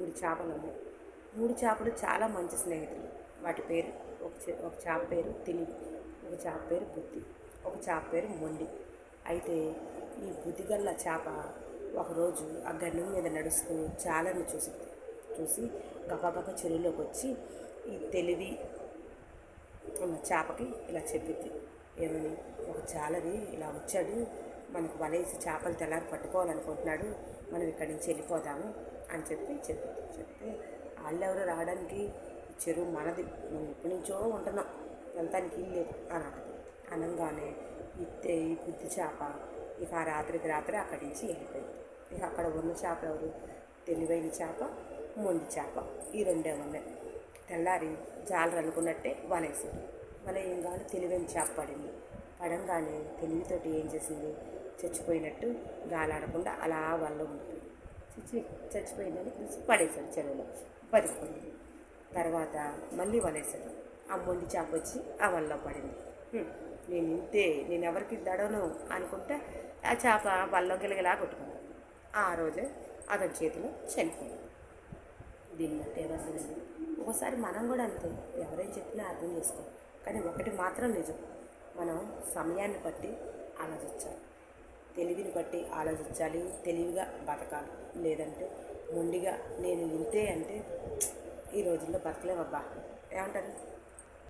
3 చేపలు ఉన్నాయి. 3 చేపలు చాలా మంచి స్నేహితులు. వాటి పేరు ఒక చేప పేరు తెలివి, ఒక చేప పేరు బుద్ధి, ఒక చేప పేరు మొండి. అయితే ఈ బుద్ధిగల్ల చేప ఒకరోజు ఆ గన్నం మీద నడుస్తూ జాలను చూసి గబగబా చెరువులోకి వచ్చి ఈ తెలివి ఉన్న చేపకి ఇలా చెప్పింది. ఏమని, ఒక జాలరి ఇలా వచ్చాడు, మనకు వలేసి చేపలు తెల్లారి పట్టుకోవాలనుకుంటున్నాడు, మనం ఇక్కడి నుంచి వెళ్ళిపోదాము అని చెప్తే వాళ్ళెవరు రావడానికి, చెరువు మనది, మనం ఎప్పటి నుంచో ఉంటున్నాం, వెళ్తానికి ఇల్లు లేదు అని అనగానే ఈ బుద్ధి చేప ఇక ఆ రాత్రికి రాత్రి అక్కడి నుంచి వెళ్ళిపోయింది. ఇక అక్కడ ఉన్న చేప ఎవరు, తెలివైన చేప, మొండి చేప, ఈ రెండే ఉన్నాయి. తెల్లారి జాలరు అనుకున్నట్టే వలేసారు. వలయంగానే తెలివైన చేప పడంగానే తెలివితోటి ఏం చేసింది, చచ్చిపోయినట్టు గాలాడకుండా అలా వల్ల ఉంటుంది. చచ్చిపోయిందని తెలిసి పడేశాడు చెరువులో, బతికిపోయింది. తర్వాత మళ్ళీ వలేశాడు. ఆ మొండి చేప వచ్చి ఆ వలలో పడింది. నేను ఇంతే, నేను ఎవరికి దడను అనుకుంటే ఆ చేప వలలో గిలగిలా కొట్టుకున్నాడు. ఆ రోజే అతని చేతిలో చనిపోయింది. దీన్ని బట్టి ఏమర్థమైంది, ఒకసారి మనం కూడా అంతే, ఎవరేం చెప్పినా అర్థం చేసుకో, కానీ ఒకటి మాత్రం నిజం, మనం సమయాన్ని బట్టి ఆలోచించాలి, తెలివిని బట్టి ఆలోచించాలి, తెలివిగా బతకాలి. లేదంటే మొండిగా నేను ఇంతే అంటే ఈ రోజుల్లో బతకలేమబ్బా. ఏమంటారు?